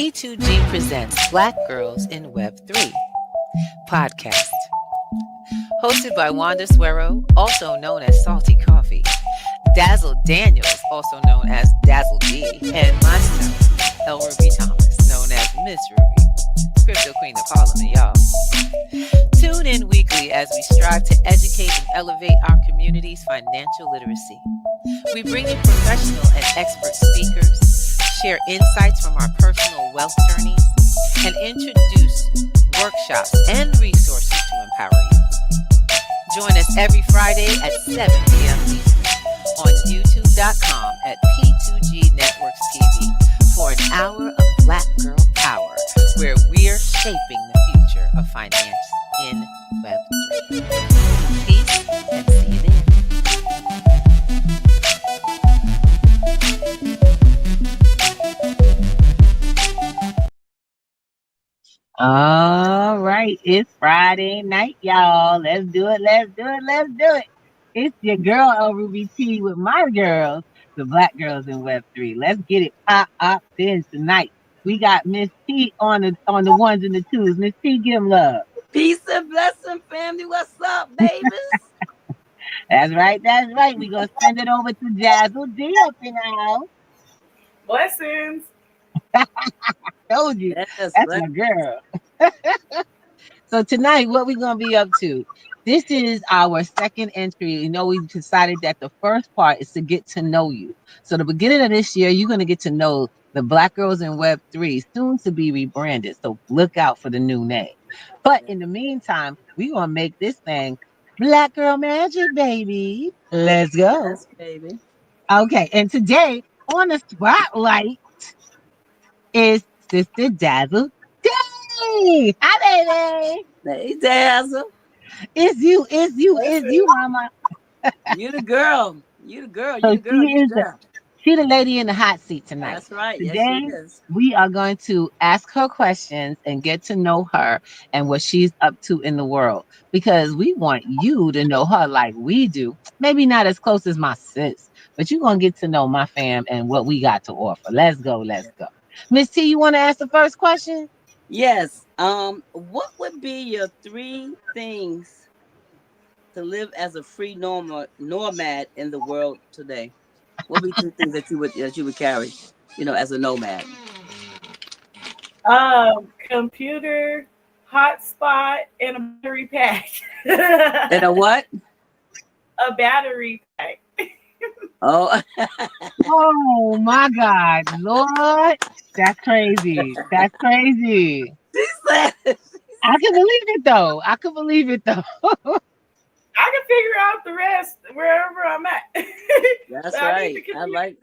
P2G presents Black Girls in Web3 podcast. Hosted by Wanda Suero, also known as Salty Coffee, Dazzle Daniels, also known as Dazzle D, and myself, El Ruby Thomas, known as Miss Ruby, Crypto Queen of Harlem, y'all. Tune in weekly as we strive to educate and elevate our community's financial literacy. We bring you professional and expert speakers, share insights from our personal wealth journeys, and introduce workshops and resources to empower you. Join us every Friday at 7 p.m. Eastern on youtube.com at P2G Networks TV for an hour of Black Girl Power, where we're shaping the future of finance in Web3. Peace and see you then. All right, it's Friday night, y'all. Let's do it. It's your girl, El Ruby T, with my girls, the Black Girls in Web3. Let's get it up in tonight. We got Miss T on the ones and the twos. Miss T, give them love. Peace and blessing, family. What's up, babies? That's right. We're going to send it over to Dazzle D up in the house. Blessings. Told you. That's my girl. So tonight, what we going to be up to? This is our second entry. You know, we decided that the first part is to get to know you. So the beginning of this year, you're going to get to know the Black Girls in Web3, soon to be rebranded. So look out for the new name. But in the meantime, we're going to make this thing Black Girl Magic, baby. Let's go. Yes, baby. Okay, and today on the spotlight is Sister Dazzle D. Hi, baby. Hey, Dazzle. It's you, mama. You the girl. So she the lady in the hot seat tonight. That's right. Today, yes, she is. we are going to ask her questions and get to know her and what she's up to in the world, because we want you to know her like we do. Maybe not as close as my sis, but you're going to get to know my fam and what we got to offer. Let's go. Miss T, you want to ask the first question? Yes. What would be your 3 things to live as a free nomad in the world today? What would be 3 things that you would carry, as a nomad? Computer, hotspot, and a battery pack. And a what? A battery pack. Oh. Oh my God, Lord, that's crazy. She said. I can believe it though. I can figure out the rest wherever I'm at. That's right. I like.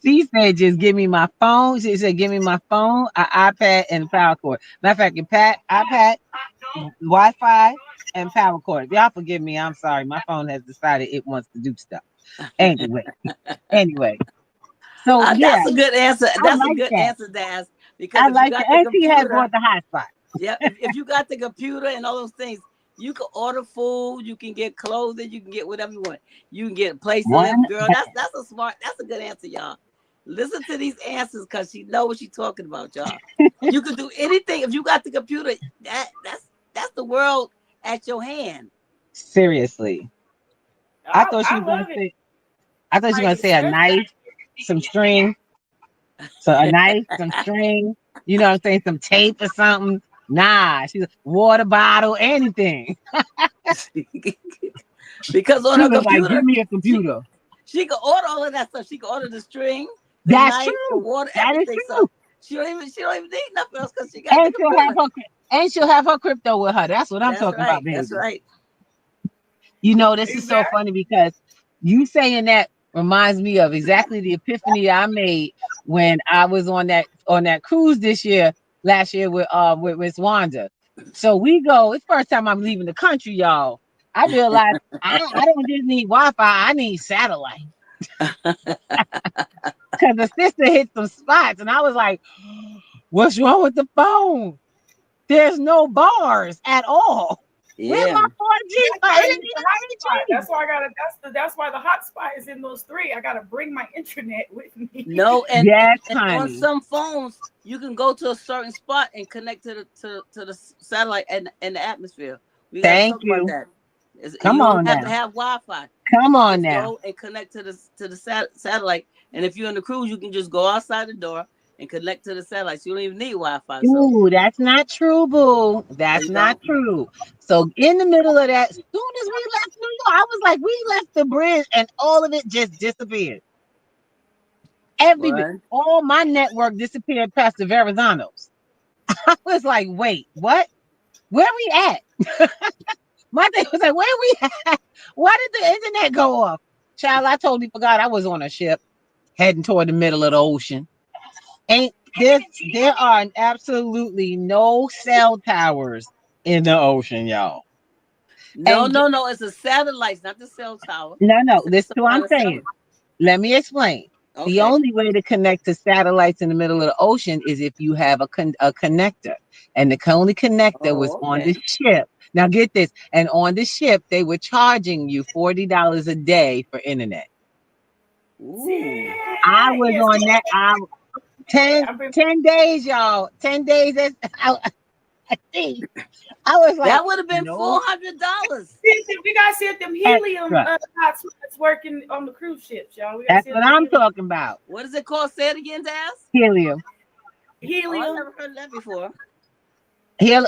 She said, just give me my phone. She said, give me my phone, an iPad, and a power cord. Matter of fact, iPad, Wi-Fi, and power cord. Y'all forgive me. I'm sorry. My phone has decided it wants to do stuff. Anyway. So that's a good answer. That's a good answer, Daz. Because I like it. And she has bought the hotspot. Yeah. If you got the computer and all those things, you can order food, you can get clothing, you can get whatever you want. You can get a place to live, girl. That's a good answer, y'all. Listen to these answers because she know what she's talking about, y'all. You can do anything. If you got the computer, that's the world at your hand. Seriously. I thought she was gonna say a knife, some string. So a knife, some string, you know what I'm saying, some tape or something. Nah, she's a water bottle, anything. Because on her computer, like, give me a computer. She can order all of that stuff. She can order the string, the That's knife, true. the water, that everything. Is true. So she don't even need nothing else because she got the computer. She'll have her crypto with her. That's what I'm talking about, baby. That's right. You know, this is so funny because you saying that reminds me of exactly the epiphany I made when I was on that cruise last year with Miss Wanda. So we go, it's the first time I'm leaving the country, y'all. I realized I don't just need Wi-Fi, I need satellite. Because the sister hit some spots and I was like, what's wrong with the phone? There's no bars at all. Yeah. Where's my 4G? That's why that's why the hotspot is in those 3. I gotta bring my internet with me. No, and yes, and on some phones You can go to a certain spot and connect to the satellite and the atmosphere. We got to Thank talk about you. that. You Come don't on have to now. have Wi-Fi. Come on Just now. go and connect to the satellite. And if you're in the cruise, you can just go outside the door and connect to the satellite. So you don't even need Wi-Fi. So Ooh, that's not true, boo. there That's you not go. true. So in the middle of that, as soon as we left New York, I was like, we left the bridge and all of it just disappeared. Every bit, What? all my network disappeared past the Verrazanos. I was like, wait, what? Where we at? My thing was like, where we at? Why did the internet go off? Child, I totally forgot I was on a ship heading toward the middle of the ocean. Ain't there are absolutely no cell towers in the ocean, y'all. No, And no, no. It's a satellite, not the cell tower. no, It's listen to what not I'm a saying. satellite. Let me explain. The Okay. only way to connect to satellites in the middle of the ocean is if you have a connector. And the only connector was Oh, on the okay. ship. Now get this. And on the ship, they were charging you $40 a day for internet. Ooh. I was Yes. on that. 10, I'm pretty 10 days, y'all. 10 days. I think. I was like, That would have been no $400. we gotta see if them helium extra. hotspots working on the cruise ships, y'all. We gotta That's see if what the I'm talking about. What is it called? Say it again, Daz. Helium. Oh, I helium. never heard of that before.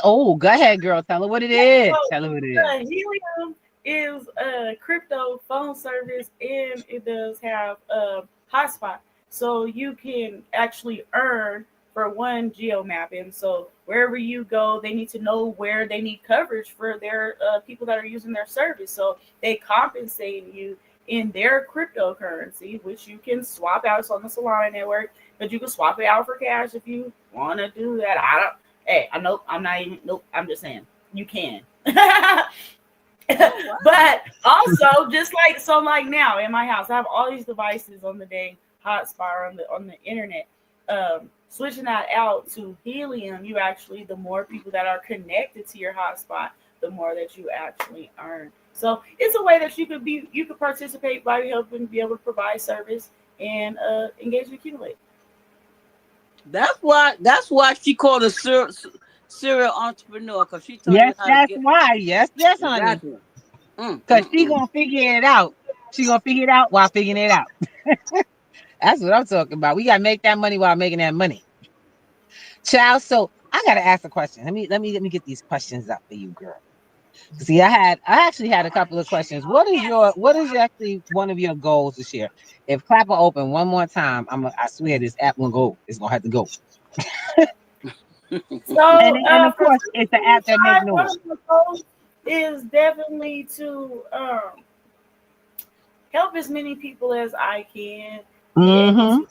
Oh, go ahead, girl. Tell her what it is. So Tell her what it is. helium is a crypto phone service, and it does have a hotspot, so you can actually earn for one geo mapping. So wherever you go, they need to know where they need coverage for their people that are using their service. So they compensate you in their cryptocurrency, which you can swap out. It's on the Solana network, but you can swap it out for cash if you want to do that. I don't. Hey, I know I'm not even. Nope. I'm just saying you can. Oh, wow. But also, just like so, like now in my house, I have all these devices on the dang hotspot on the internet. Switching that out to helium, you actually the more people that are connected to your hotspot, the more that you actually earn. So it's a way that you could participate by helping be able to provide service and engage and accumulate. That's why she called a serial entrepreneur, because she told you Yes, how to that's get why. Yes, honey. exactly. Because she gonna figure it out. She gonna figure it out while figuring it out. That's what I'm talking about. We gotta make that money while making that money. Child, so I gotta ask a question. Let me get these questions up for you, girl. See, I actually had a couple of questions. What is actually one of your goals this year? If Clapper open one more time, I swear this app will go. It's gonna have to go. So And of for course, it's an app that make 2025, one noise. of my goals is definitely to help as many people as I can be able Mm-hmm. to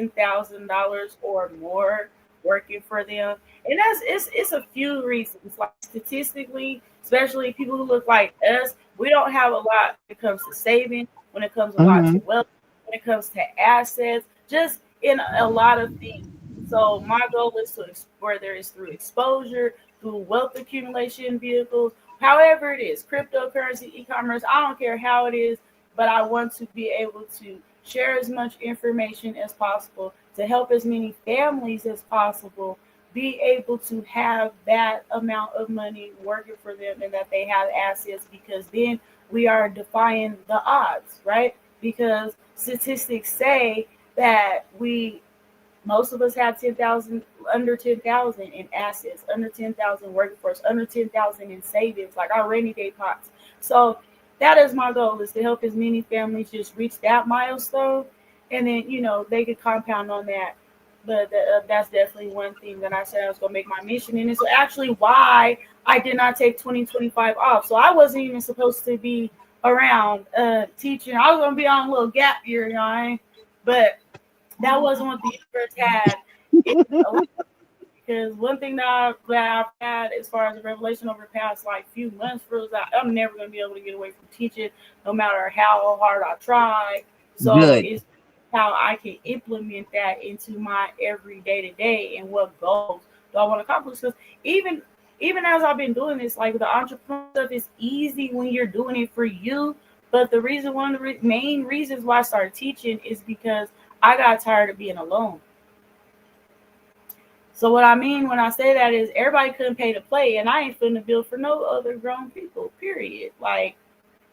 $10,000 or more working for them. And it's a few reasons. Like statistically, especially people who look like us, we don't have a lot when it comes to saving, when it comes a lot Mm-hmm. to wealth, when it comes to assets, just in a lot of things. So my goal is to whether it's through exposure, through wealth accumulation vehicles, however it is, cryptocurrency, e-commerce, I don't care how it is, but I want to be able to share as much information as possible to help as many families as possible be able to have that amount of money working for them and that they have assets, because then we are defying the odds, right? Because statistics say that we most of us have 10,000, under 10,000 in assets, under 10,000 working force, under 10,000 in savings, like our rainy day pots. So that is my goal, is to help as many families just reach that milestone, and then they could compound on that. But that's definitely one thing that I said I was going to make my mission, and it's actually why I did not take 2025 off. So I wasn't even supposed to be around teaching. I was going to be on a little gap year, but that wasn't what the universe had. Because one thing that I've had as far as the revelation over the past like few months was that I'm never going to be able to get away from teaching, no matter how hard I try. So Good. it's how I can implement that into my every day to day, and what goals do I want to accomplish. Because even as I've been doing this, like the entrepreneur stuff is easy when you're doing it for you. But one of the main reasons why I started teaching is because I got tired of being alone. So what I mean when I say that is everybody couldn't pay to play, and I ain't finna build for no other grown people, period. Like,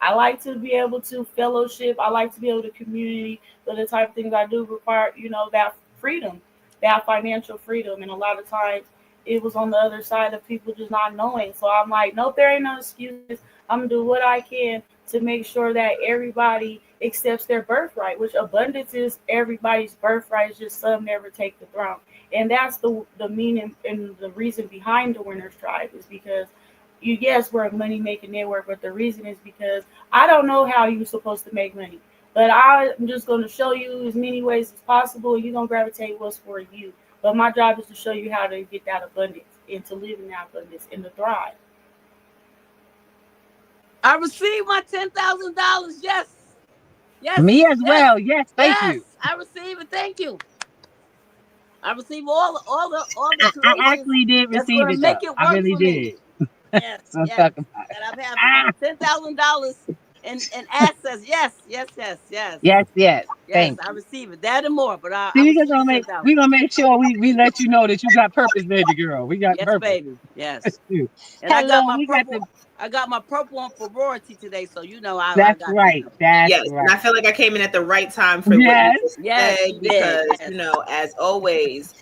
I like to be able to fellowship. I like to be able to community, but the type of things I do require, that freedom, that financial freedom. And a lot of times it was on the other side of people just not knowing. So I'm like, nope, there ain't no excuses. I'm gonna do what I can to make sure that everybody accepts their birthright, which abundance is everybody's birthright. It's just some never take the throne. And that's the meaning and the reason behind the Winners Tribe is because yes, we're a money making network, but the reason is because I don't know how you're supposed to make money, but I'm just going to show you as many ways as possible. And you're going to gravitate what's for you. But my job is to show you how to get that abundance and to live in that abundance and to thrive. I received my $10,000. Yes. Yes. Me as yes, well. Yes, thank yes, you. I received it. Thank you. I received all the I creations actually did that's receive going to it, make though. it I work really for me. did. Yes, So I'm yes. talking about it. And I have $10,000 in access. Yes. Yes. Yes, Thank I you. receive it. That and more, but I See, received the 10,000. we gonna make sure we let you know that you got purpose, baby girl. We got Yes, purpose. baby. Yes. Too. And Hello, we got the. I got my purple on for royalty today, so I That's got right. you. That's Yes, right. and I feel like I came in at the right time for what you Yes. just Yes, said you did. because, Yes. as always,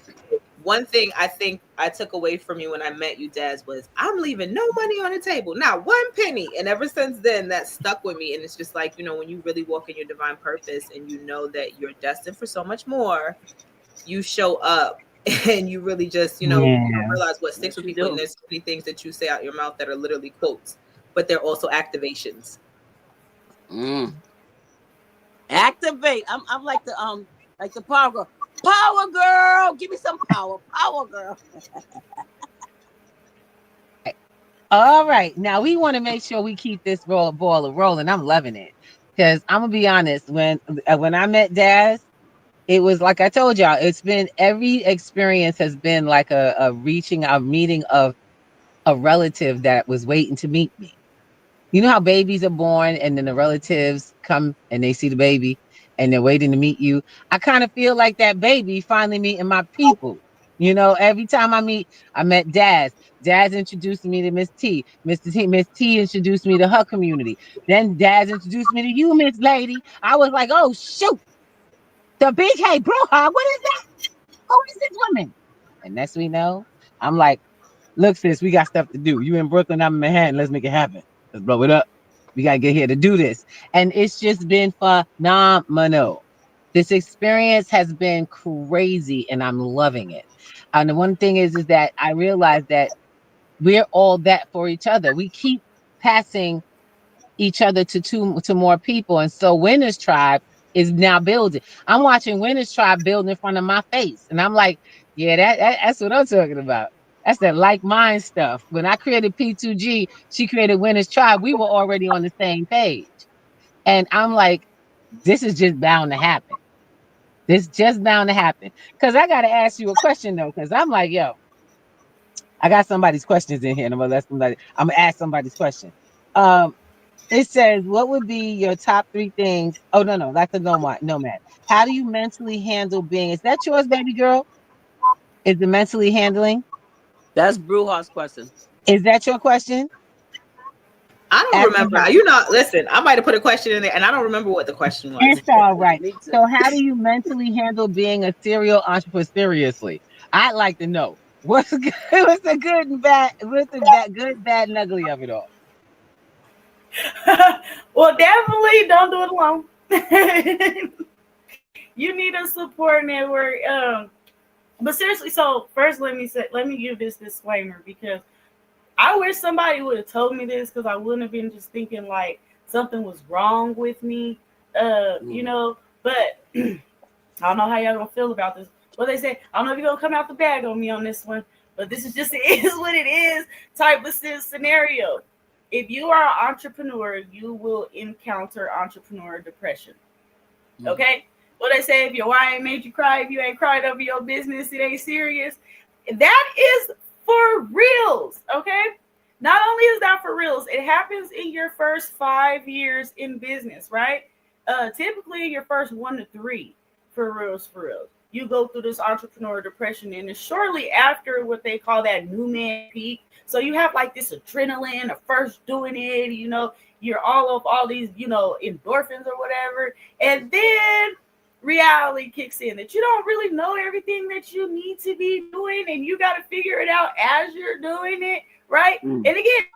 one thing I think I took away from you when I met you, Daz, was I'm leaving no money on the table, not one penny. And ever since then, that stuck with me. And it's just like, when you really walk in your divine purpose and you know that you're destined for so much more, you show up and you really just, you don't realize what sticks with people. And there's so many things that you say out your mouth that are literally quotes, but they're also activations. Activate. I'm like the power girl. Power girl, give me some power. Power girl. All right. Now we want to make sure we keep this ball rolling. I'm loving it because I'm gonna be honest. When I met Daz, it was like I told y'all. It's been every experience has been like a meeting of a relative that was waiting to meet me. You know how babies are born and then the relatives come and they see the baby and they're waiting to meet you. I kind of feel like that baby finally meeting my people. Every time I met Daz. Daz introduced me to Miss T. Miss T introduced me to her community. Then Daz introduced me to you, Miss Lady. I was like, oh shoot, the big hey Broha, what is that? Who is this woman? And next we know, I'm like, look, sis, we got stuff to do. You in Brooklyn, I'm in Manhattan. Let's make it happen. Let's blow it up. We got to get here to do this. And it's just been phenomenal. This experience has been crazy and I'm loving it. And the one thing is that I realized that we're all that for each other. We keep passing each other to more people. And so Winners Tribe is now building. I'm watching Winners Tribe build in front of my face. And I'm like, yeah, that's what I'm talking about. That's that like mind stuff. When I created P2G, she created Winners Tribe. We were already on the same page. And I'm like, this is just bound to happen. This just bound to happen. Because I got to ask you a question, though. Because I'm like, yo, I got somebody's questions in here. And I'm going to ask somebody's question. It says, what would be your top 3 things? Oh, no, that's a nomad. How do you mentally handle being? Is that yours, baby girl? Is the mentally handling? That's Bruha's question. Is that your question? I don't remember. Listen, I might have put a question in there and I don't remember what the question was. It's all right. Me too. So how do you mentally handle being a serial entrepreneur seriously? I'd like to know. What's good? What's the good and bad? What's the good, bad, and ugly of it all? Well, definitely don't do it alone. You need a support network. But seriously, so first let me give this disclaimer because I wish somebody would have told me this because I wouldn't have been just thinking like something was wrong with me. But I don't know how y'all gonna feel about this. What they say, I don't know if you're gonna come out the bag on me on this one, but this is just it is what it is type of scenario. If you are an entrepreneur, you will encounter entrepreneur depression. Okay? What they say, if your wife ain't made you cry, if you ain't cried over your business, it ain't serious. That is for reals, okay? Not only is that for reals, it happens in your first 5 years in business, right? Typically in your first 1 to 3, for reals. you go through this entrepreneur depression, and it's shortly after what they call that new man peak. So you have like this adrenaline of first doing it, you're all of all these, endorphins or whatever. And then reality kicks in that you don't really know everything that you need to be doing, and you got to figure it out as you're doing it, right? And again,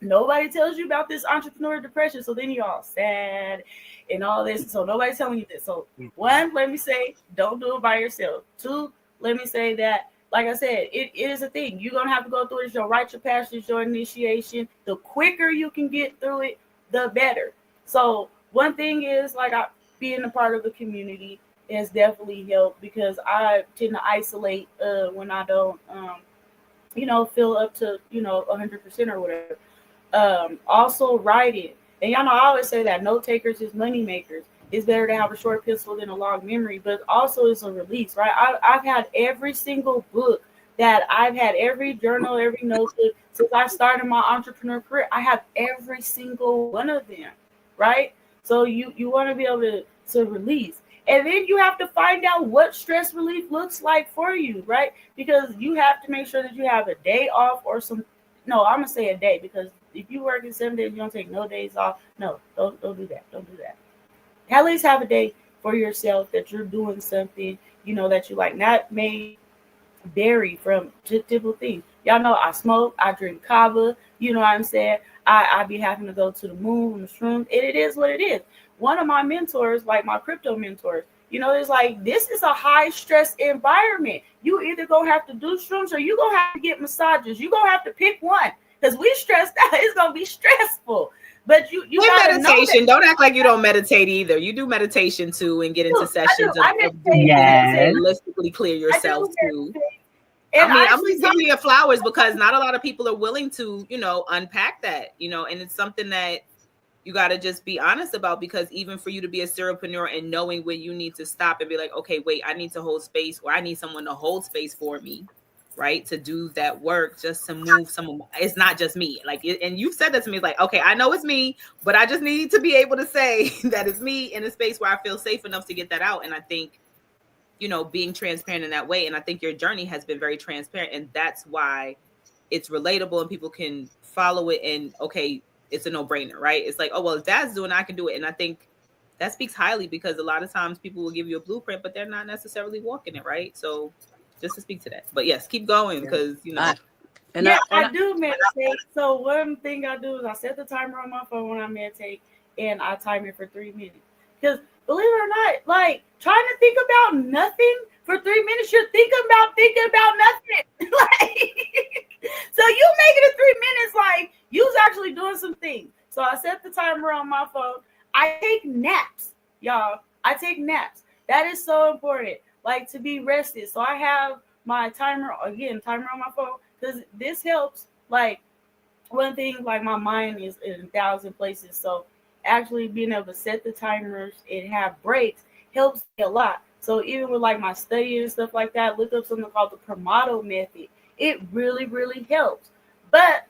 nobody tells you about this entrepreneur depression. So then you're all sad and all this. So nobody's telling you this. So one, let me say, don't do it by yourself. Two, let me say that, like I said, it is a thing. You're going to have to go through it. It's your rite of passage, your initiation. The quicker you can get through it, the better. So one thing is, like, being a part of the community has definitely helped, because I tend to isolate when I don't, feel up to, 100% or whatever. Also writing. And y'all know I always say that note takers is money makers. It's better to have a short pencil than a long memory, but also it's a release, right? I've had every single book that I've had, every journal, every notebook since I started my entrepreneur career. I have every single one of them, right? So you want to be able to release. And then you have to find out what stress relief looks like for you, right? Because you have to make sure that you have a day off or no, I'm going to say a day, because if you work in 7 days, you don't take no days off. No, don't do that. Don't do that. At least have a day for yourself that you're doing something, that you like. Not may vary from typical things. Y'all know I smoke, I drink kava, you know what I'm saying? I be having to go to the moon, the shrooms. It is what it is. One of my mentors, like my crypto mentors, it's like, this is a high stress environment. You either gonna have to do shrooms or you gonna have to get massages. You gonna have to pick one, because we stressed out. It's gonna be stressful. But you gotta meditation. Don't act like you don't meditate either. You do meditation too, and get into sessions of holistically clear yourself too. And I'm just giving you flowers, because not a lot of people are willing to, unpack that, and it's something that you got to just be honest about, because even for you to be a serialpreneur and knowing when you need to stop and be like, okay, wait, I need to hold space, or I need someone to hold space for me, right? To do that work, just to move someone. It's not just me. And you've said that to me, like, okay, I know it's me, but I just need to be able to say that it's me in a space where I feel safe enough to get that out. And I think, being transparent in that way. And I think your journey has been very transparent, and that's why it's relatable and people can follow it. And okay, it's a no-brainer, right? It's like, oh, well, if that's doing it, I can do it. And I think that speaks highly, because a lot of times people will give you a blueprint, but they're not necessarily walking it, right? So just to speak to that. But yes, keep going, because I do meditate. So one thing I do is I set the timer on my phone when I meditate, and I time it for 3 minutes. Because believe it or not, like, trying to think about nothing for 3 minutes, you're thinking about nothing. So you make it 3 minutes, like, you's actually doing some things. So I set the timer on my phone. I take naps, y'all. I take naps. That is so important, like, to be rested. So I have my timer on my phone, because this helps. Like, one thing, like, my mind is in 1,000 places. So actually being able to set the timers and have breaks helps me a lot. So even with like my study and stuff like that, look up something called the Pomodoro method. It really, really helps. But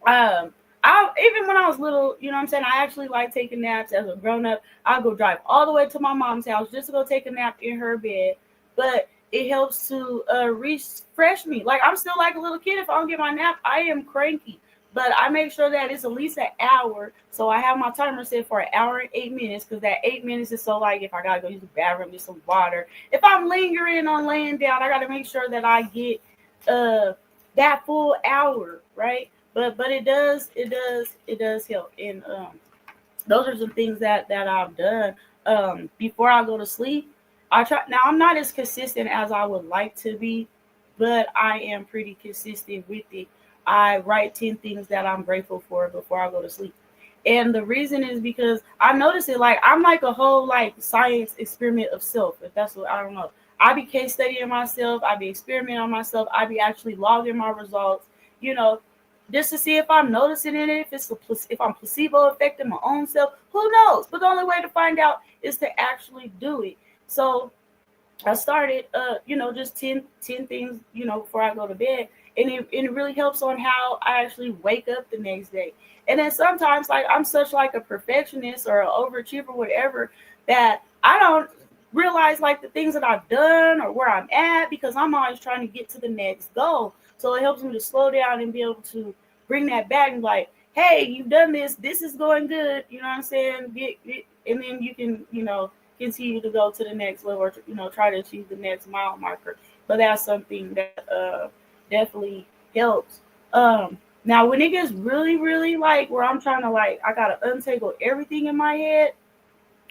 even when I was little, I actually like taking naps. As a grown up, I'll go drive all the way to my mom's house just to go take a nap in her bed. But it helps to refresh me. Like, I'm still like a little kid. If I don't get my nap, I am cranky. But I make sure that it's at least an hour. So I have my timer set for 1 hour and 8 minutes, because that 8 minutes is so, like, if I got to go use the bathroom, get some water. If I'm lingering on laying down, I got to make sure that I get that full hour, right? But it does help. And those are some things that I've done. Before I go to sleep, I try. Now, I'm not as consistent as I would like to be, but I am pretty consistent with it. I write 10 things that I'm grateful for before I go to sleep. And the reason is because I notice it, like, I'm like a whole, like, science experiment of self. If that's what, I don't know. I be case studying myself. I be experimenting on myself. I be actually logging my results, just to see if I'm noticing it, if I'm placebo affecting my own self. Who knows? But the only way to find out is to actually do it. So I started, just 10 things, before I go to bed. And it really helps on how I actually wake up the next day. And then sometimes, like, I'm such like a perfectionist or an overachiever, whatever, that I don't realize like the things that I've done or where I'm at, because I'm always trying to get to the next goal. So it helps me to slow down and be able to bring that back and like, hey, you've done this. This is going good. You know what I'm saying? And then you can, continue to go to the next level or, try to achieve the next mile marker. But that's something that definitely helps. Now, when it gets really, really like where I'm trying to like, I got to untangle everything in my head.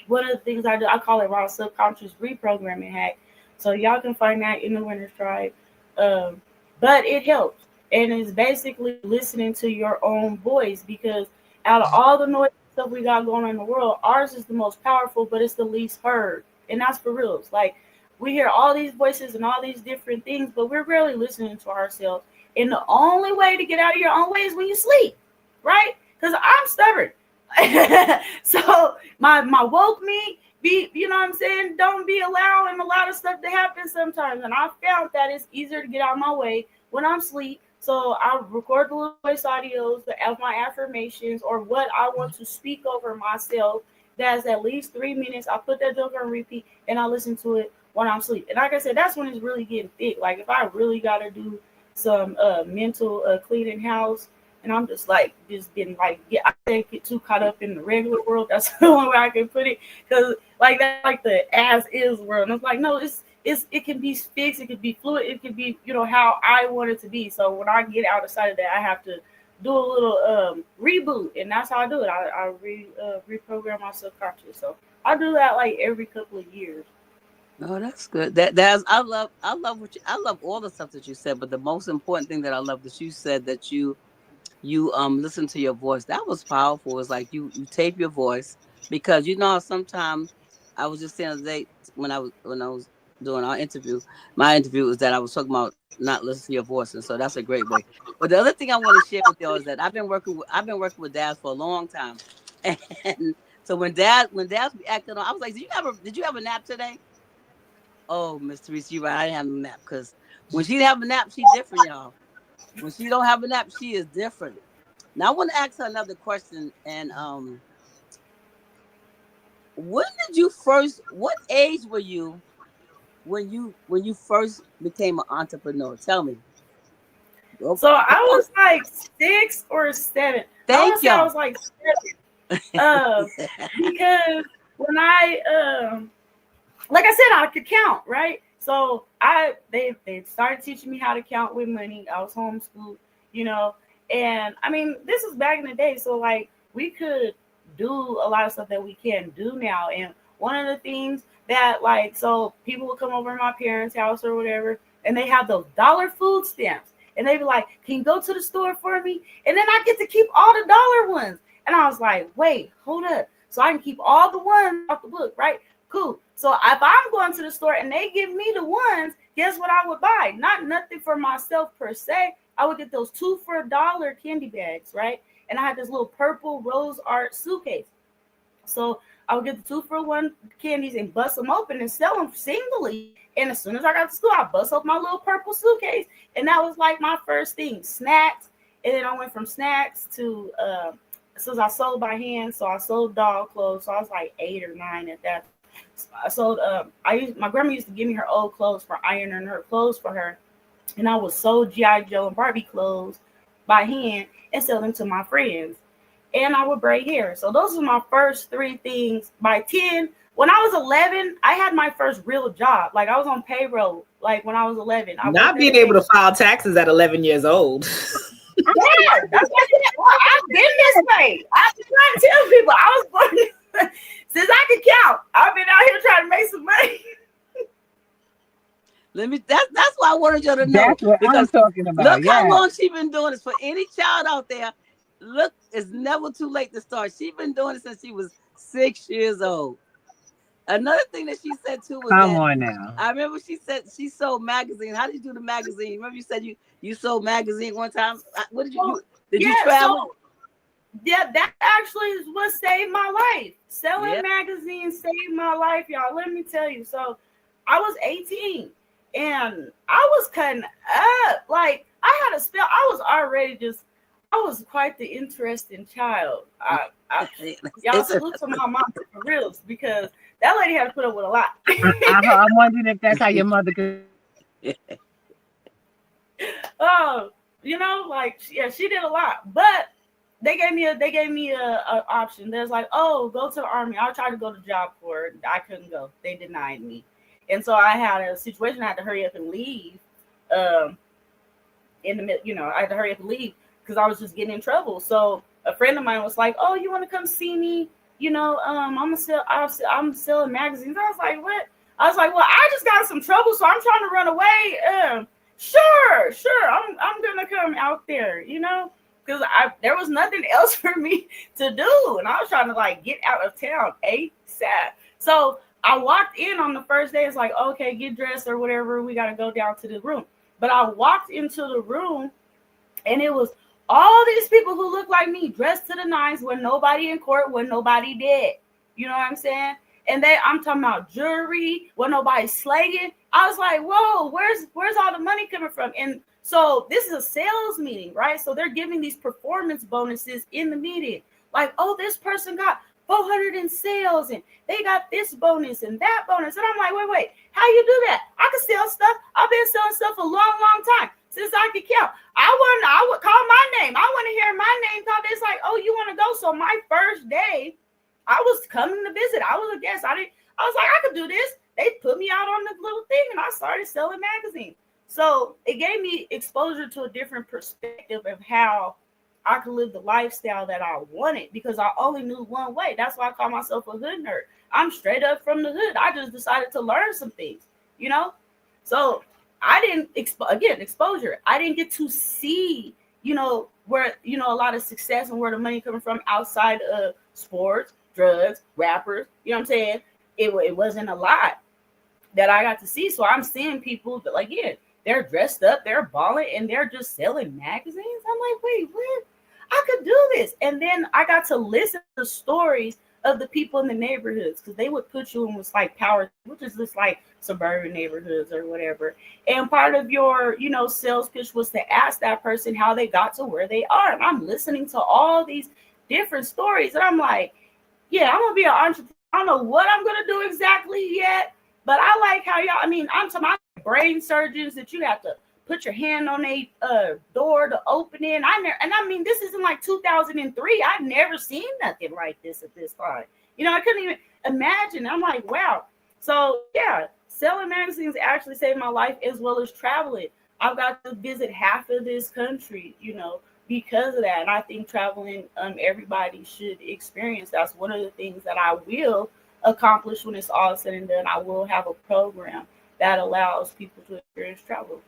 One of the things I do, I call it raw subconscious reprogramming hack. So y'all can find that in the Winner's Tribe. But it helps. And it's basically listening to your own voice, because out of all the noise stuff we got going on in the world, ours is the most powerful, but it's the least heard. And that's for real. It's like we hear all these voices and all these different things, but we're rarely listening to ourselves. And the only way to get out of your own way is when you sleep, right? Because I'm stubborn. So my woke me, you know what I'm saying? Don't be allowing a lot of stuff to happen sometimes. And I found that it's easier to get out of my way when I'm asleep. So I record the little voice audios of my affirmations or what I want to speak over myself. That's at least 3 minutes. I put that joke on repeat and I listen to it when I'm asleep. And like I said, that's when it's really getting thick. Like if I really got to do some mental cleaning house, and I'm just getting like, I can't get too caught up in the regular world. That's the only way I can put it. Because like that's like the as is world. And it's like, no, it can be fixed, it can be fluid, it can be, how I want it to be. So when I get out of sight of that, I have to do a little reboot, and that's how I do it. I reprogram my subconscious. So I do that like every couple of years. Oh, that's good. That's I love all the stuff that you said, but the most important thing that I love that you said that you listen to your voice. That was powerful. It's like you tape your voice, because sometimes I was just saying the other day when I was doing our interview, my interview was that I was talking about not listening to your voice, and so that's a great way. But the other thing I want to share with y'all is that I've been working with Daz for a long time, and so when Daz be acting on, I was like, did you have a nap today? Oh, Miss Teresa, you're right. I didn't have a nap, because when she have a nap, she different, y'all. When she don't have a nap, she is different. Now I want to ask her another question. And what age were you when you first became an entrepreneur? Tell me. So I was like 6 or 7. Thank you. I was like 7. Because when I like I said, I could count, right? So they started teaching me how to count with money. I was homeschooled, and I mean, this was back in the day. So like we could do a lot of stuff that we can't do now. And one of the things that so people would come over to my parents' house or whatever, and they have those dollar food stamps. And they'd be like, can you go to the store for me? And then I get to keep all the dollar ones. And I was like, wait, hold up. So I can keep all the ones off the book, right? Cool. So if I'm going to the store and they give me the ones, guess what I would buy? Not nothing for myself per se. I would get those 2 for $1 candy bags, right? And I had this little purple rose art suitcase. So I would get the 2 for $1 candies and bust them open and sell them singly. And as soon as I got to school, I bust open my little purple suitcase. And that was like my first thing, snacks. And then I went from snacks to, since I sold by hand, so I sold dog clothes. So I was like 8 or 9 at that. I sold, my grandma used to give me her old clothes for ironing her clothes for her. And I would sew G.I. Joe and Barbie clothes by hand and sell them to my friends. And I would braid hair. So those are my first 3 things. By 10, when I was 11, I had my first real job. Like I was on payroll. Like when I was 11, not being able to file taxes at 11 years old. Yeah, that's what I've been this way. I've been trying to tell people I was born since I could count. I've been out here trying to make some money. That's why I wanted you to know. That's what I'm talking about. Look how long she's been doing this. For any child out there, look, it's never too late to start. She's been doing it since she was 6 years old. Another thing that she said too was Come on now. I remember she said she sold magazines. How did you do the magazine? Remember you said you sold magazine one time? What did you did you travel? Yeah, that actually is what saved my life. Selling magazines saved my life, y'all. Let me tell you. So I was 18 and I was cutting up. Like I had a spell. I was already just I was quite the interesting child. Y'all It's a- salute to my mom for reals, because that lady had to put up with a lot. I'm wondering if that's how your mother could. Oh, you know, like yeah, she did a lot, but they gave me a option. There's like, oh, go to the army. I tried to go to Job Corps. I couldn't go. They denied me, and so I had a situation. I had to hurry up and leave. In the mid, you know, I had to hurry up and leave because I was just getting in trouble. So a friend of mine was like, "Oh, you want to come see me? You know, I'm selling magazines." I was like, "What?" I was like, "Well, I just got some trouble, so I'm trying to run away." Sure, I'm gonna come out there, you know, because there was nothing else for me to do, and I was trying to like get out of town ASAP. So I walked in on the first day. It's like, okay, get dressed or whatever. We got to go down to the room. But I walked into the room, and it was all these people who looked like me, dressed to the nines, when nobody in court, when nobody dead. You know what I'm saying? And I'm talking about jewelry, when nobody slagging. I was like, whoa, where's all the money coming from? And so this is a sales meeting, right? So they're giving these performance bonuses in the meeting. Like, oh, this person got 400 in sales, and they got this bonus and that bonus. And I'm like, wait, how you do that? I can sell stuff. I've been selling stuff a long time since I could count. I would call my name. I want to hear my name called. It's like, oh, you want to go? So my first day, I was coming to visit. I was a guest. I was like, I could do this. They put me out on the little thing, and I started selling magazines. So it gave me exposure to a different perspective of how I could live the lifestyle that I wanted, because I only knew one way. That's why I call myself a hood nerd. I'm straight up from the hood. I just decided to learn some things, you know? So I didn't, exposure. I didn't get to see, you know, where, you know, a lot of success and where the money coming from outside of sports, drugs, rappers, you know what I'm saying? It wasn't a lot that I got to see. So I'm seeing people that, like, yeah, they're dressed up, they're balling, and they're just selling magazines. I'm like, wait, what? I could do this. And then I got to listen to stories of the people in the neighborhoods, because they would put you in what's like power, which is just like suburban neighborhoods or whatever. And part of your, you know, sales pitch was to ask that person how they got to where they are. And I'm listening to all these different stories, and I'm like, yeah, I'm gonna be an entrepreneur. I don't know what I'm gonna do exactly yet, but I like how y'all. I mean, I'm talking about brain surgeons that you have to put your hand on a door to open it. I mean, this isn't like 2003. I've never seen nothing like this at this time. You know, I couldn't even imagine. I'm like, wow. So yeah, selling magazines actually saved my life, as well as traveling. I've got to visit half of this country, you know, because of that. And I think traveling, everybody should experience. That's one of the things that I will accomplish when it's all said and done. I will have a program that allows people to experience travel.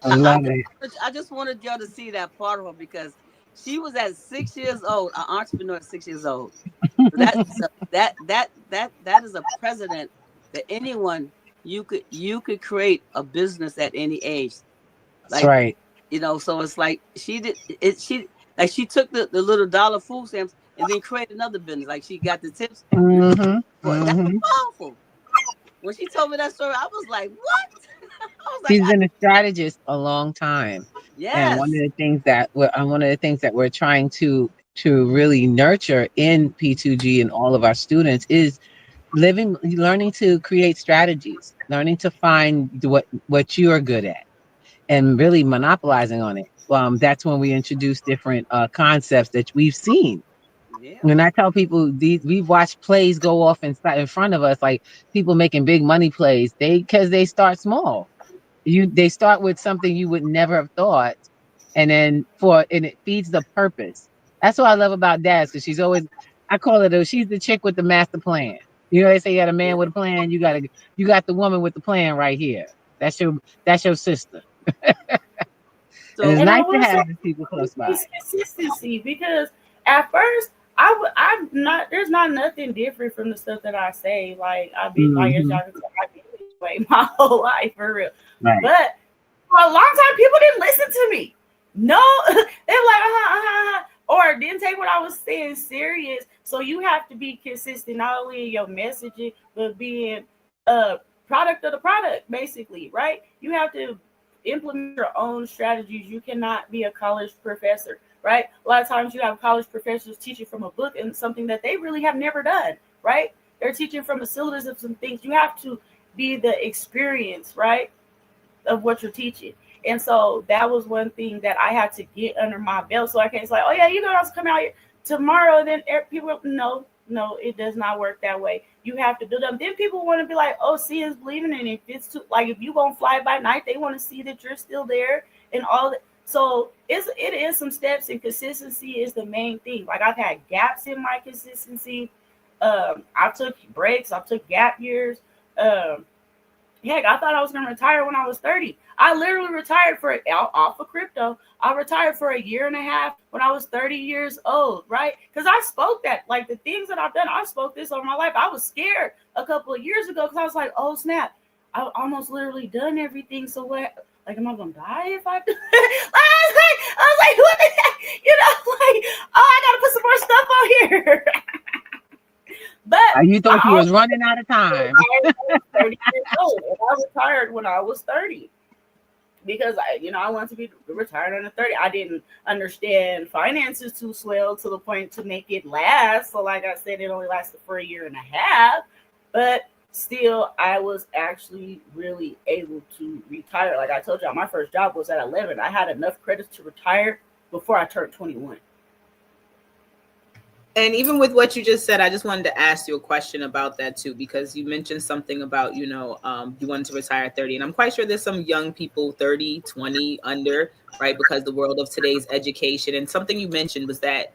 I love it. I just wanted y'all to see that part of her, because she was at 6 years old, an entrepreneur at 6 years old. That is a precedent that anyone, you could create a business at any age. Like, that's right. You know, so it's like she took the little dollar food stamps and then created another business. Like, she got the tips. Mm-hmm. That's powerful. When she told me that story, I was like, what? She's been a strategist a long time. Yes. And one of the things that we're trying to really nurture in P2G and all of our students is learning to create strategies, learning to find what you are good at, and really monopolizing on it. That's when we introduce different concepts that we've seen. Yeah. When I tell people we've watched plays go off in front of us, like people making big money plays, because they start small. They start with something you would never have thought, and it feeds the purpose. That's what I love about Daz, because she's always, I call her she's the chick with the master plan. You know, they say you got a man with a plan, you got the woman with the plan right here. That's your sister. So it's nice to have these people close by. It's consistency, because at first there's not nothing different from the stuff that I say. Like, I've been like, as y'all can tell, I've been this way my whole life, for real. Right. But for a long time, people didn't listen to me. No, they were like, or didn't take what I was saying serious. So you have to be consistent, not only in your messaging, but being a product of the product, basically, right? You have to implement your own strategies. You cannot be a college professor, right? A lot of times you have college professors teaching from a book and something that they really have never done, right? They're teaching from a syllabus of some things. You have to be the experience, right, of what you're teaching. And so that was one thing that I had to get under my belt. So I can't say, oh yeah, you guys come out here tomorrow. Then people, no, it does not work that way. You have to do them. Then people want to be like, oh, seeing is believing. And if it's too, like, if you gonna fly by night, they want to see that you're still there and all that. So it is some steps, and consistency is the main thing. Like, I've had gaps in my consistency. I took breaks. I took gap years. Heck, I thought I was going to retire when I was 30. I literally retired off of crypto. I retired for a year and a half when I was 30 years old, right? Because I spoke that, like, the things that I've done, I spoke this over my life. I was scared a couple of years ago because I was like, oh, snap. I almost literally done everything. So what? Like, am I going to die if I do it? I was like, what the heck? You know, like, oh, I got to put some more stuff on here. But you thought you was running out of time. 30 years old, and I retired when I was 30 because I wanted to be retired under 30. I didn't understand finances too swell to the point to make it last. So, like I said, it only lasted for a year and a half, but still, I was actually really able to retire. Like I told y'all, my first job was at 11. I had enough credits to retire before I turned 21. And even with what you just said, I just wanted to ask you a question about that too, because you mentioned something about, you wanted to retire at 30. And I'm quite sure there's some young people, 30, 20 under, right? Because the world of today's education, and something you mentioned was that,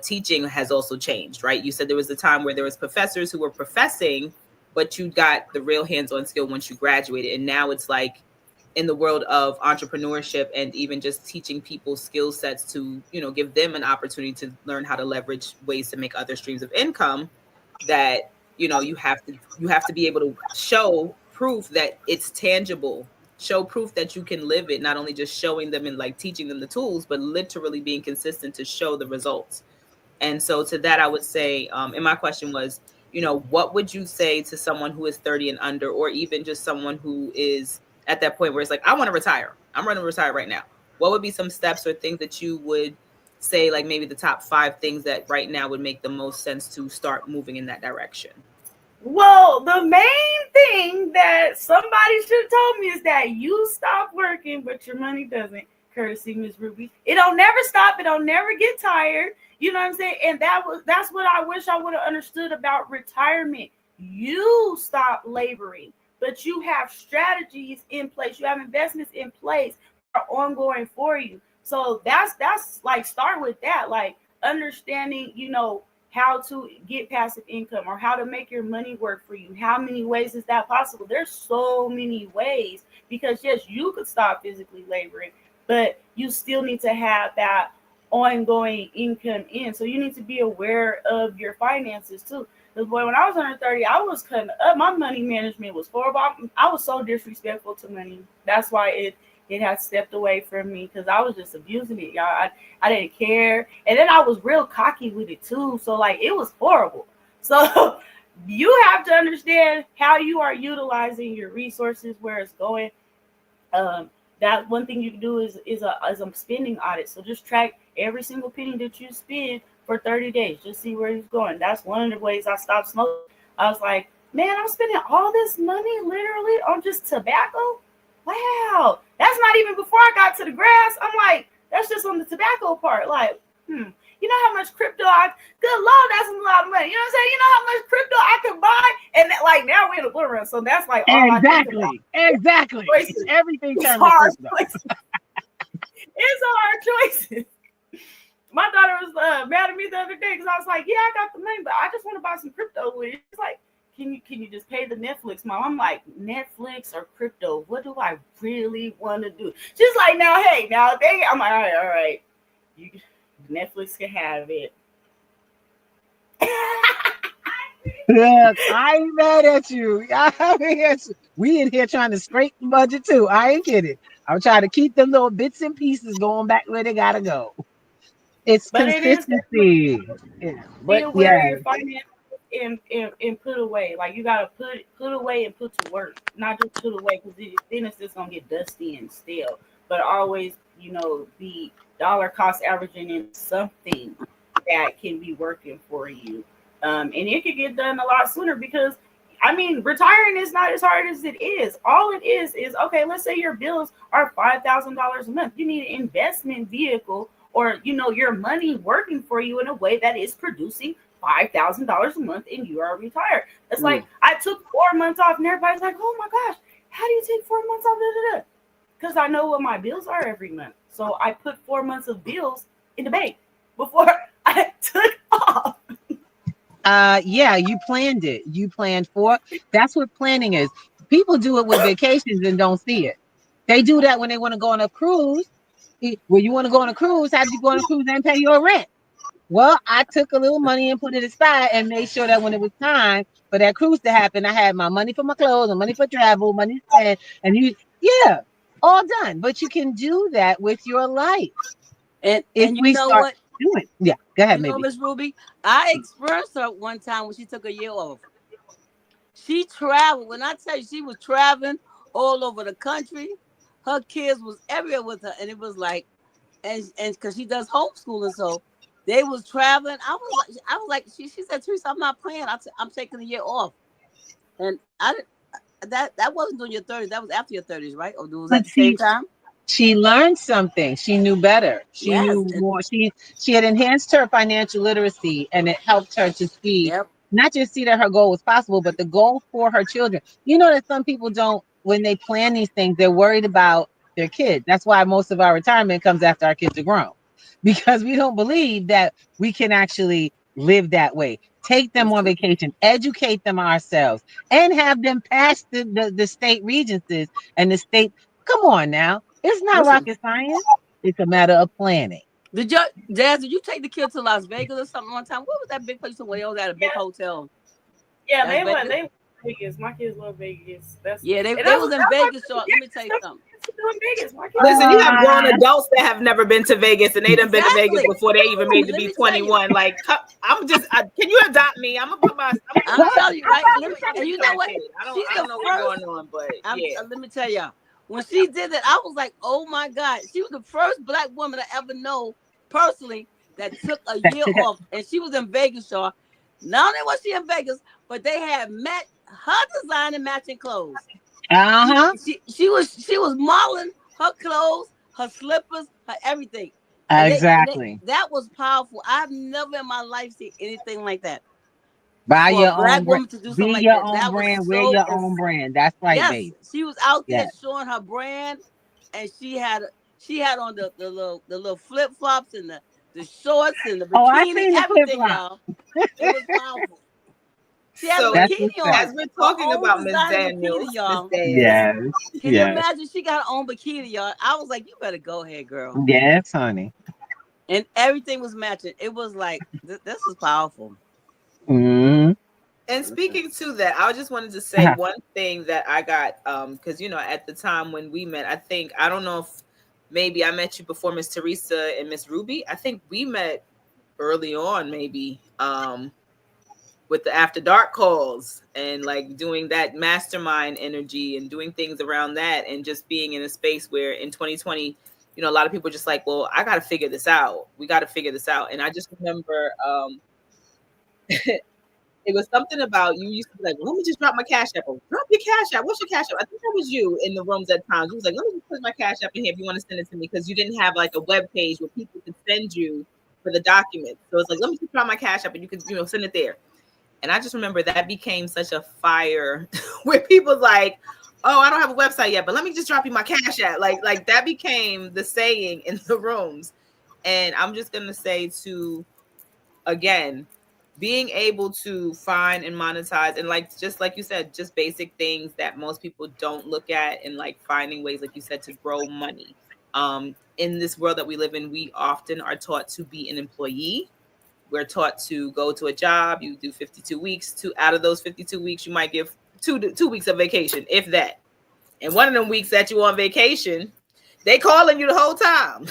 teaching has also changed, right? You said there was a time where there was professors who were professing, but you got the real hands-on skill once you graduated. And now it's like, in the world of entrepreneurship and even just teaching people skill sets to, give them an opportunity to learn how to leverage ways to make other streams of income, that, you have to be able to show proof that it's tangible, show proof that you can live it, not only just showing them and like teaching them the tools, but literally being consistent to show the results. And so to that, I would say, and my question was, what would you say to someone who is 30 and under, or even just someone who is at that point where it's like, I want to retire. I'm ready to retire right now. What would be some steps or things that you would say, like maybe the top 5 things that right now would make the most sense to start moving in that direction? Well, the main thing that somebody should have told me is that you stop working, but your money doesn't. Courtesy, Ms. Ruby. It don't never stop. It don't never get tired. You know what I'm saying? And that's what I wish I would have understood about retirement. You stop laboring, but you have strategies in place. You have investments in place that are ongoing for you. So that's like, start with that, like understanding, how to get passive income or how to make your money work for you. How many ways is that possible? There's so many ways, because yes, you could stop physically laboring, but you still need to have that ongoing income in. So you need to be aware of your finances too. Because boy, when I was under 30, I was cutting up. My money management was horrible. I was so disrespectful to money. That's why it has stepped away from me, because I was just abusing it, y'all. I didn't care. And then I was real cocky with it too. So like, it was horrible. So you have to understand how you are utilizing your resources, where it's going. That one thing you can do is a spending audit. So just track every single penny that you spend for 30 days. Just see where it's going. That's one of the ways I stopped smoking. I was like, man, I'm spending all this money literally on just tobacco. Wow. That's not even before I got to the grass. I'm like, that's just on the tobacco part. Like, you know how much crypto good Lord, that's a lot of money. You know what I'm saying? You know how much crypto I could buy? And that, like, now we're in a bull run. So that's like all exactly. It's everything. It's hard choices. It's hard choices. My daughter was mad at me the other day because I was like, yeah, I got the money, but I just want to buy some crypto with it. It's like, can you just pay the Netflix, Mom? I'm like, Netflix or crypto? What do I really want to do? She's like, now, dang it. I'm like, all right. Netflix can have it. Look, I ain't mad at you. We in here trying to scrape the budget too. I ain't kidding. I'm trying to keep them little bits and pieces going back where they gotta go. It's consistency. Be aware of your finances and put away. Like you gotta put away and put to work, not just put away because then it's just gonna get dusty and stale. But always, be dollar cost averaging in something that can be working for you, and it could get done a lot sooner because. I mean, retiring is not as hard as it is. All it is okay. Let's say your bills are $5,000 a month. You need an investment vehicle, or your money working for you in a way that is producing $5,000 a month, and you are retired. It's like I took 4 months off, and everybody's like, "Oh my gosh, how do you take 4 months off?" Because I know what my bills are every month, so I put 4 months of bills in the bank before I took off. Yeah, you planned it. You planned for it. That's what planning is. People do it with vacations and don't see it. They do that when they want to go on a cruise. When you want to go on a cruise, how did you go on a cruise and pay your rent? Well, I took a little money and put it aside and made sure that when it was time for that cruise to happen, I had my money for my clothes and money for travel, money to spend, and all done. But you can do that with your life. And if you we know start what? doing, yeah, go ahead, maybe. Miss Ruby, I experienced her one time when she took a year off. She traveled. When I tell you, she was traveling all over the country. Her kids was everywhere with her, and it was like, and because she does homeschooling, so they was traveling. I was like, she said, Teresa, I'm not playing. I'm taking a year off, and that wasn't during your 30s. That was after your 30s, right? Or was that the same time? She learned something. She knew better. She knew more. She had enhanced her financial literacy, and it helped her to see, not just see that her goal was possible, but the goal for her children. You know that some people don't, when they plan these things, they're worried about their kids. That's why most of our retirement comes after our kids are grown, because we don't believe that we can actually live that way. Take them on vacation, educate them ourselves, and have them pass the state regencies and the state. Come on now. It's not rocket science. It's a matter of planning. Did you take the kids to Las Vegas or something one time? What was that big place where they was at a big hotel? Yeah, they went Vegas. My kids love Vegas. They was in Vegas. So let me tell you something. Listen, you have grown adults that have never been to Vegas, and they done been to Vegas before they even made to be 21. Like, can you adopt me? I'm gonna put my. I'm telling you, right? And you know what? I don't know what's going on, but let me tell y'all. When she did that, I was like, oh my God. She was the first Black woman I ever know personally that took a year off. And she was in Vegas, y'all. Not only was she in Vegas, but they had met her design and matching clothes. She was modeling her clothes, her slippers, her everything. Exactly. That was powerful. I've never in my life seen anything like that. Buy your own woman to do something like your own that. Brand, wear your own brand. That's right, yes, baby. She was out there showing her brand, and she had on the little flip flops and the shorts and the bikini, everything, y'all. It was powerful. She had a bikini on. As we're talking about Miss Daniels, y'all. Yes. Can you imagine? She got her own bikini, y'all. I was like, you better go ahead, girl. Yes, honey. And everything was matching. It was like this is powerful. Mm-hmm. And speaking to that, I just wanted to say one thing that I got, because at the time when we met, I don't know if maybe I met you before Miss Teresa and Miss Ruby. I think we met early on, maybe with the after dark calls and like doing that mastermind energy and doing things around that, and just being in a space where in 2020, a lot of people are just like, well, I got to figure this out. We got to figure this out. And I just remember it was something about you used to be like, well, let me just drop my Cash App. Drop your Cash App. What's your Cash App? I think that was you in the rooms at times. You was like, let me just put my Cash App in here if you want to send it to me, because you didn't have like a web page where people could send you for the documents. So it's like, let me just drop my Cash App and you could, send it there. And I just remember that became such a fire where people like, oh, I don't have a website yet, but let me just drop you my Cash App. Like that became the saying in the rooms. And I'm just going to say again, being able to find and monetize, and just like you said, just basic things that most people don't look at, and like finding ways, like you said, to grow money. In this world that we live in, we often are taught to be an employee. We're taught to go to a job. You do 52 weeks. Out of those 52 weeks, you might give two weeks of vacation, if that. And one of them weeks that you're on vacation, they calling you the whole time.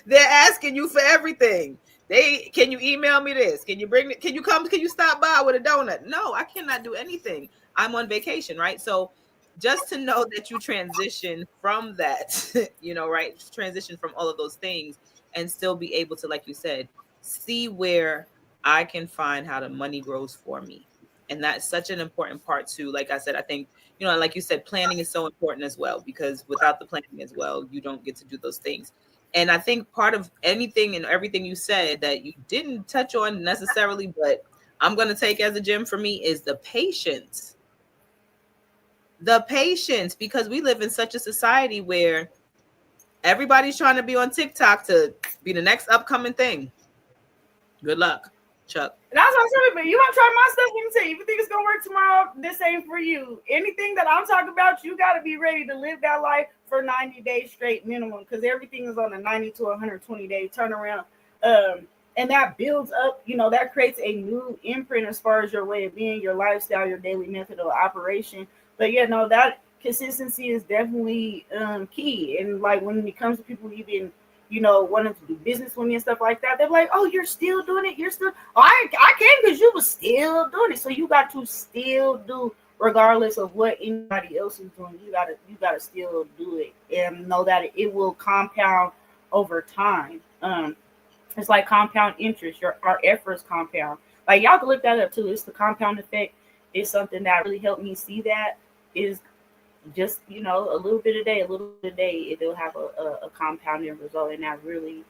They're asking you for everything. Can you email me this? Can you can you stop by with a donut? No, I cannot do anything. I'm on vacation, right? So just to know that you transition from that, right? Transition from all of those things and still be able to, like you said, see where I can find how the money grows for me. And that's such an important part too. Like I said, I think, like you said, planning is so important as well, because without the planning as well, you don't get to do those things. And I think part of anything and everything you said that you didn't touch on necessarily, but I'm going to take as a gem for me, is the patience. The patience, because we live in such a society where everybody's trying to be on TikTok to be the next upcoming thing. Good luck, Chuck. That's what I'm saying, but you want to try my stuff, let me tell you, if you think it's going to work tomorrow, this ain't for you. Anything that I'm talking about, you got to be ready to live that life for 90 days straight minimum, because everything is on a 90 to 120 day turnaround. And that builds up, that creates a new imprint as far as your way of being, your lifestyle, your daily method of operation. But yeah, no, that consistency is definitely key. And like when it comes to people even wanting to do business with me and stuff like that, they're like, oh, you're still doing it. You're still, I can, because you were still doing it. So you got to still do, regardless of what anybody else is doing. You gotta still do it and know that it will compound over time. It's like compound interest. Our efforts compound. Like y'all can look that up too. It's the compound effect. It's something that really helped me see that is just a little bit a day, it'll have a compounding result, and that really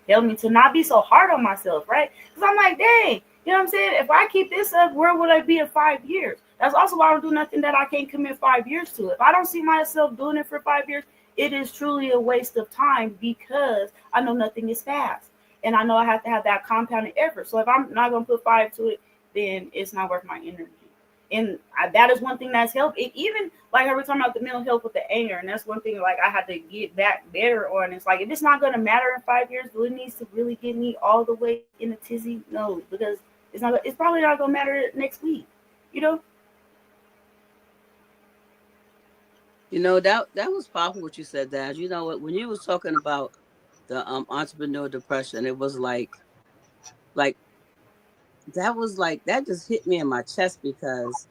helped me to not be so hard on myself, right? Because I'm like, dang, you know what I'm saying? If I keep this up, where would I be in 5 years? That's also why I don't do nothing that I can't commit 5 years to. If I don't see myself doing it for 5 years, it is truly a waste of time, because I know nothing is fast, and I know I have to have that compounded effort. So if I'm not going to put 5 to it, then it's not worth my energy. And that is one thing that's helped. It even, like I was talking about the mental health with the anger, and that's one thing like I had to get back better on. It's like, if it's not going to matter in 5 years, do it needs to really get me all the way in a tizzy? No, because it's probably not going to matter next week, That was powerful what you said, Dad. You know what? When you was talking about the entrepreneur depression, it was like that just hit me in my chest, because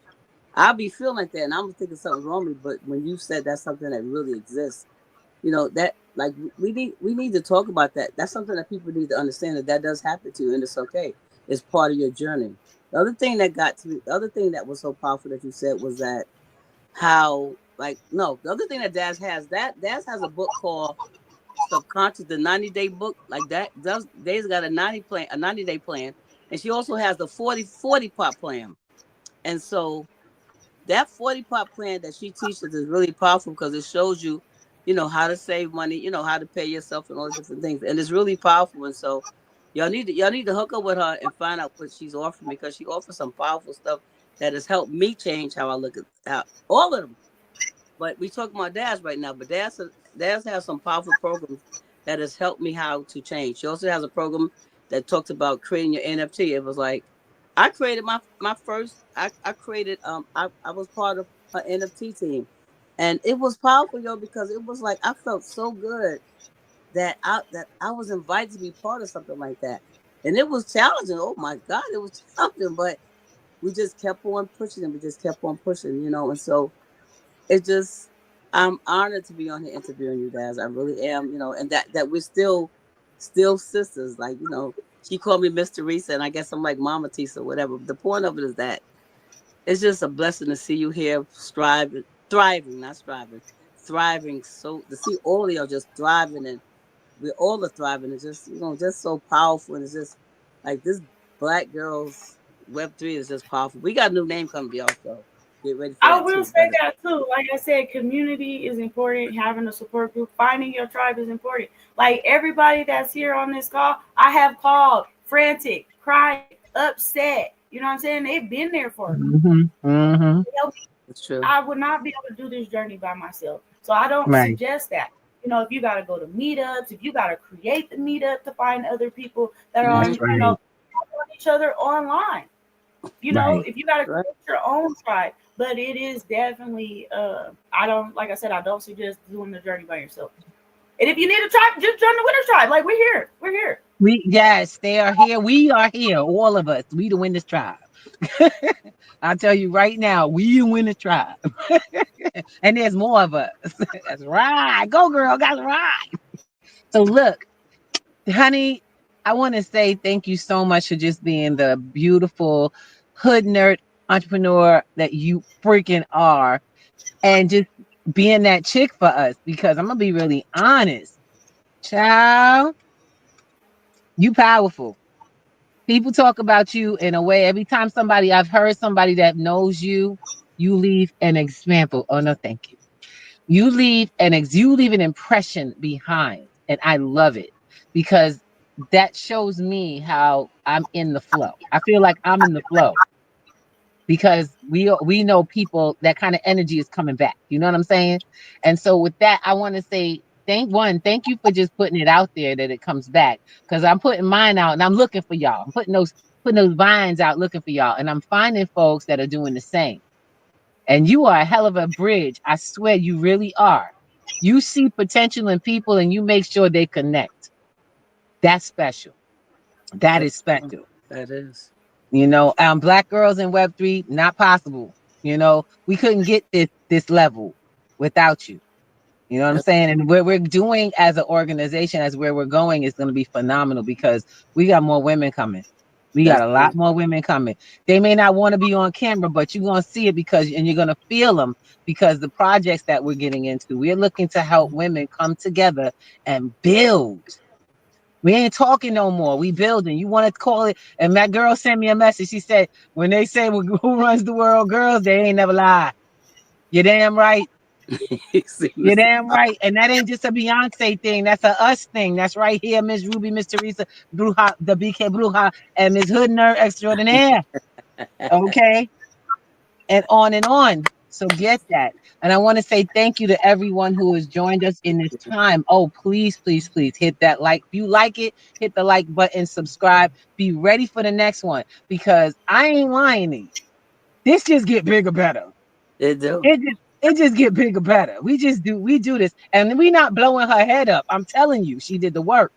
I'll be feeling like that and I'm thinking something's wrong with me. But when you said that's something that really exists, that like we need to talk about that. That's something that people need to understand, that does happen to you, and it's okay. It's part of your journey. The other thing that was so powerful that you said was that the other thing that Daz has a book called Subconscious, the 90-day book. Like that, Daz got a 90-day plan. And she also has the 40-part plan. And so that 40-part plan that she teaches is really powerful, because it shows you, how to save money, how to pay yourself and all these different things. And it's really powerful. And so y'all need to hook up with her and find out what she's offering, because she offers some powerful stuff that has helped me change how I look at all of them. But we talking about Daz right now, but Daz has some powerful programs that has helped me how to change. She also has a program that talked about creating your NFT. It was like, I created my first, I created, I was part of her NFT team. And it was powerful, because it was like, I felt so good that I was invited to be part of something like that. And it was challenging. Oh my God, it was challenging, but we just kept on pushing and and so it just, I'm honored to be on here interviewing you guys. I really am, and that we're still sisters. Like, she called me Miss Teresa, and I guess I'm like Mama Tisa, whatever. The point of it is that it's just a blessing to see you here, thriving. So to see all of y'all just thriving, and we're all thriving. It's just, just so powerful. And it's just like this Black Girls Web3 is just powerful. We got a new name coming, y'all, so get ready for that. I will say that too. Like I said, community is important. Having a support group, finding your tribe is important. Like everybody that's here on this call, I have called frantic, crying, upset. You know what I'm saying? They've been there for me. That's true. I would not be able to do this journey by myself. So I don't suggest that. If you got to go to meetups, if you got to create the meetup to find other people that are on each other online. If you got to create your own tribe. But it is definitely, I don't suggest doing the journey by yourself. And if you need a tribe, just join the Winners Tribe. Like, we're here. Yes, they are here. We are here. All of us. We the Winners Tribe. I'll tell you right now, we the Winners Tribe. And there's more of us. That's right. Go girl, that's right. So look, honey, I want to say thank you so much for just being the beautiful hood nerd entrepreneur that you freaking are, and just being that chick for us. Because I'm gonna be really honest, child, you powerful. People talk about you in a way. Every time I've heard somebody that knows you, you leave an example. Oh no, thank you. You leave an impression behind, and I love it because that shows me how I'm in the flow. I feel like I'm in the flow because we know people, that kind of energy is coming back. You know what I'm saying? And so with that, I want to say thank you for just putting it out there that it comes back, because I'm putting mine out and I'm looking for y'all. I'm putting those vines out looking for y'all, and I'm finding folks that are doing the same. And you are a hell of a bridge. I swear you really are. You see potential in people and you make sure they connect. That's special. That is special. That is. Black girls in Web3, not possible. We couldn't get this level without you. You know what I'm That's, saying? And what we're doing as an organization, as where we're going, is going to be phenomenal because we got more women coming. We got that's a right. lot more women coming. They may not want to be on camera, but you're going to see it and you're going to feel them, because the projects that we're getting into, we're looking to help women come together and build. We ain't talking no more. We building. You want to call it? And that girl sent me a message. She said, when they say who runs the world, girls, they ain't never lie. You're damn right. See, You're listen, damn right. And that ain't just a Beyonce thing. That's a us thing. That's right here, Miss Ruby, Miss Teresa, Bruja, the BK Bruja, and Miss Hood Nerd-Extraordinaire. Okay? And on and on. So get that. And I want to say thank you to everyone who has joined us in this time. Oh, please, please, please hit that like. If you like it, hit the like button, subscribe. Be ready for the next one, because I ain't lying to you. This just get bigger, better. they do. It just get bigger, better. We do this, and we not blowing her head up. I'm telling you, she did the work.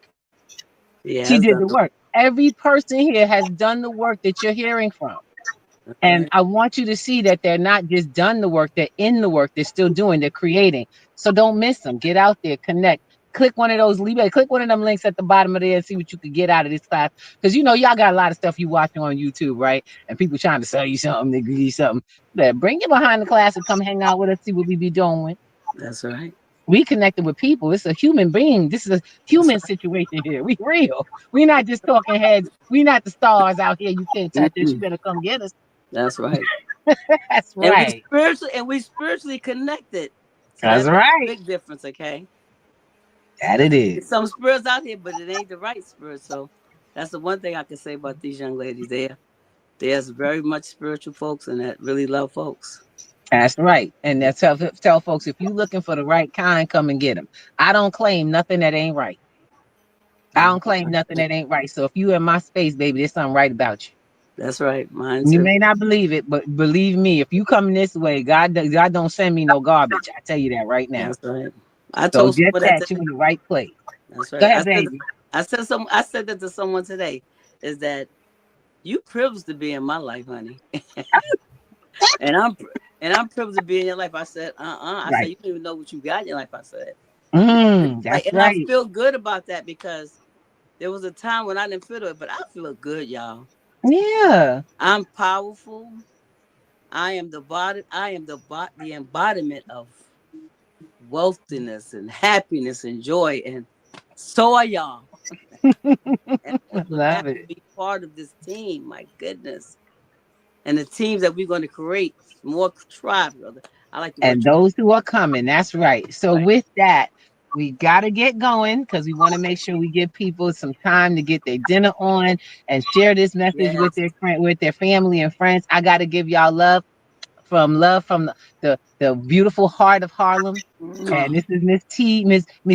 He She has did done the work. Every person here has done the work that you're hearing from. it. And Right. I want you to see that they're not just done the work, they're in the work, they're still doing, they're creating. So don't miss them. Get out there, connect. Click one of those, click one of them links at the bottom of there and see what you could get out of this class. Because y'all got a lot of stuff you watching on YouTube, right? And people trying to sell you something, they give you something. But bring it behind the class and come hang out with us, see what we be doing. That's right. We connected with people. It's a human being. This is a That's human situation here. We real. We not just talking heads. We not the stars out here. You can't right. touch us. You better come get us. That's right. That's And we right. spiritually connected. So That's that's a right. big difference, okay? That it There's is. some spirits out here, but it ain't the right spirit. So that's the one thing I can say about these young ladies. There's very much spiritual folks and that really love folks. That's right. And that's tell folks, if you looking for the right kind, come and get them. I don't claim nothing that ain't right. I don't claim nothing that ain't right. So if you in my space, baby, there's something right about you. That's right. Mine You too. may not believe it, but believe me, if you coming this way, God don't send me no garbage. I tell you that right now. That's right. I So told get someone that that you today. in the right place. That's Go right. ahead, baby. I said that to someone today. Is that you privileged to be in my life, honey. and I'm privileged to be in your life. I said, I said, Right. you don't even know what you got in your life. I said. That's And I right. feel good about that because there was a time when I didn't feel it, but I feel good, y'all. Yeah. I'm powerful. I am the body. I am the embodiment of wealthiness and happiness and joy, and so are y'all. And I'm so Love happy it. to be part of this team. My goodness, and the teams that we're going to create, more tribe, brother. I like the word And tribe. those who are coming. That's right. So Right. with that, we got to get going because we want to make sure we give people some time to get their dinner on and share this message with Yes. their friend, with their family and friends. I got to give y'all love from the beautiful heart of Harlem. And Mwah. this is Miss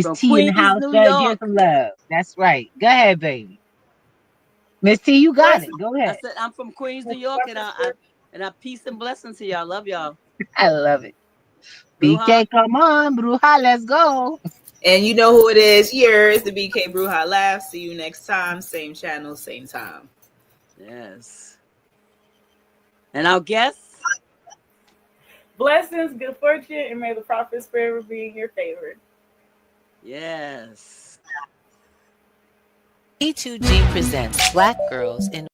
From T in the Queens, house. New Go ahead, give York. some love. That's right. Go ahead, baby. Miss T, you got Chris, it. Go I ahead. said I'm from Queens, New York, and I peace and blessings to y'all. Love y'all. I love it. Bruja. BK, come on, Bruja, let's go. And you know who it is. Yours, the BK Bruja Laugh. See you next time. Same channel, same time. Yes. And our guests? Blessings, good fortune, and may the profits forever be in your favor. Yes. P2G presents Black Girls in